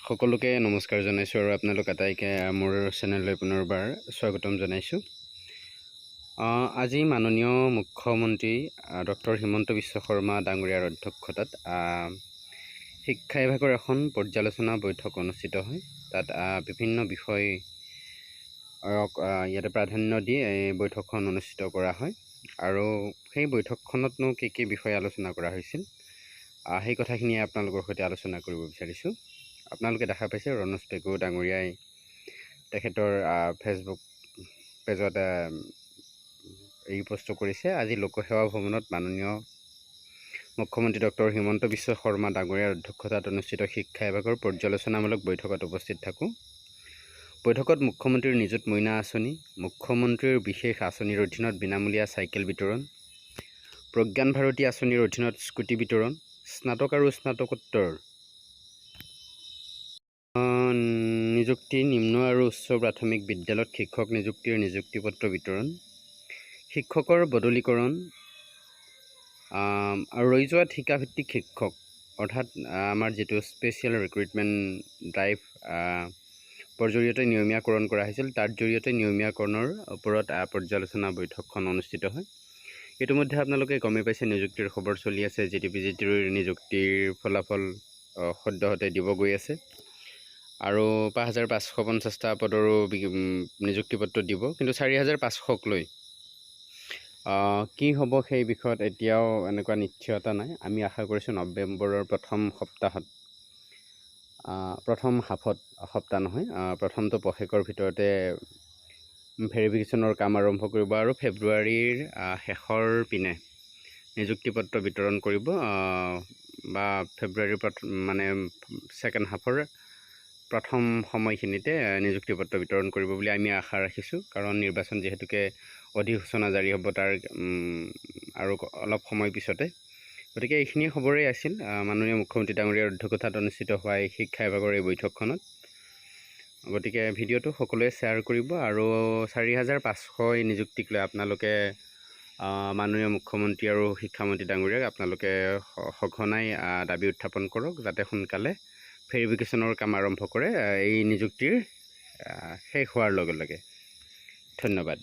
সকলোকে নমস্কাৰ জনাইছোঁ আৰু আপোনালোক আটাইকে মোৰ চেনেললৈ পুনৰবাৰ স্বাগতম জনাইছোঁ। আজি মাননীয় মুখ্যমন্ত্ৰী ডক্টৰ হিমন্ত বিশ্ব শৰ্মা ডাঙৰীয়াৰ অধ্যক্ষতাত শিক্ষা বিভাগৰ এখন পৰ্যালোচনা বৈঠক অনুষ্ঠিত হয়। তাত বিভিন্ন বিষয় ইয়াতে প্ৰাধান্য দি এই বৈঠকখন অনুষ্ঠিত কৰা হয় আৰু সেই বৈঠকখনতনো কি বিষয় আলোচনা কৰা হৈছিল সেই কথাখিনি আপোনালোকৰ সৈতে আলোচনা কৰিব বিচাৰিছোঁ। আপোনালোকে দেখা পাইছে ৰণোজ পেগু ডাঙৰীয়াই তেখেতৰ ফেচবুক পেজত এই পোষ্ট কৰিছে। আজি লোকসেৱা ভৱনত মাননীয় মুখ্যমন্ত্ৰী ডক্টৰ হিমন্ত বিশ্ব শৰ্মা ডাঙৰীয়াৰ অধ্যক্ষতাত অনুষ্ঠিত শিক্ষা বিভাগৰ পৰ্যালোচনামূলক বৈঠকত উপস্থিত থাকোঁ। বৈঠকত মুখ্যমন্ত্ৰীৰ নিযুত মইনা আঁচনি, মুখ্যমন্ত্ৰীৰ বিশেষ আঁচনিৰ অধীনত বিনামূলীয়া চাইকেল বিতৰণ, প্ৰজ্ঞান ভাৰতী আঁচনিৰ অধীনত স্কুটি বিতৰণ, স্নাতক আৰু স্নাতকোত্তৰ নিযুক্তি, নিম্ন আৰু উচ্চ প্ৰাথমিক বিদ্যালয়ত শিক্ষক নিযুক্তিৰ নিযুক্তিপত্ৰ বিতৰণ, শিক্ষকৰ বদলীকৰণ আৰু ৰৈ যোৱা ঠিকাভিত্তিক শিক্ষক অৰ্থাৎ আমাৰ যিটো স্পেচিয়েল ৰিক্ৰুইটমেণ্ট ড্ৰাইভ জৰিয়তে নিয়মীয়াকৰণ কৰা হৈছিল, তাৰ জৰিয়তে নিয়মীয়াকৰণৰ ওপৰত পৰ্যালোচনা বৈঠকখন অনুষ্ঠিত হয়। ইতিমধ্যে আপোনালোকে গমেই পাইছে নিযুক্তিৰ খবৰ চলি আছে। GTPGTৰ নিযুক্তিৰ ফলাফল সদ্যহতে দিব গৈ আছে আৰু 5550টা পদৰো নিযুক্তিপত্ৰ দিব, কিন্তু 4500ক লৈ কি হ'ব সেই বিষয়ত এতিয়াও এনেকুৱা নিশ্চয়তা নাই। আমি আশা কৰিছোঁ নৱেম্বৰৰ প্ৰথম প্ৰথমটো পষেকৰ ভিতৰতে ভেৰিফিকেশ্যনৰ কাম আৰম্ভ কৰিব আৰু ফেব্ৰুৱাৰীৰ শেষৰ পিনে নিযুক্তিপত্ৰ বিতৰণ কৰিব বা ফেব্ৰুৱাৰীৰ ছেকেণ্ড হাফৰ প্ৰথম সময়খিনিতে নিযুক্তিপত্ৰ বিতৰণ কৰিব বুলি আমি আশা ৰাখিছোঁ। কাৰণ নিৰ্বাচন যিহেতুকে অধিসূচনা জাৰি হ'ব তাৰ আৰু অলপ সময় পিছতে। গতিকে এইখিনি খবৰেই আছিল মাননীয় মুখ্যমন্ত্ৰী ডাঙৰীয়াৰ অধ্যক্ষতাত অনুষ্ঠিত হোৱা এই শিক্ষা বিভাগৰ এই বৈঠকখনত। গতিকে ভিডিঅ'টো সকলোৱে শ্বেয়াৰ কৰিব আৰু 4500 নিযুক্তিক লৈ আপোনালোকে মাননীয় মুখ্যমন্ত্ৰী আৰু শিক্ষামন্ত্ৰী ডাঙৰীয়াক আপোনালোকে সঘনাই দাবী উত্থাপন কৰক, যাতে সোনকালে ভেৰিফিকেশ্যনৰ কাম আৰম্ভ কৰে এই নিযুক্তিৰ শেষ হোৱাৰ লগে লগে। ধন্যবাদ।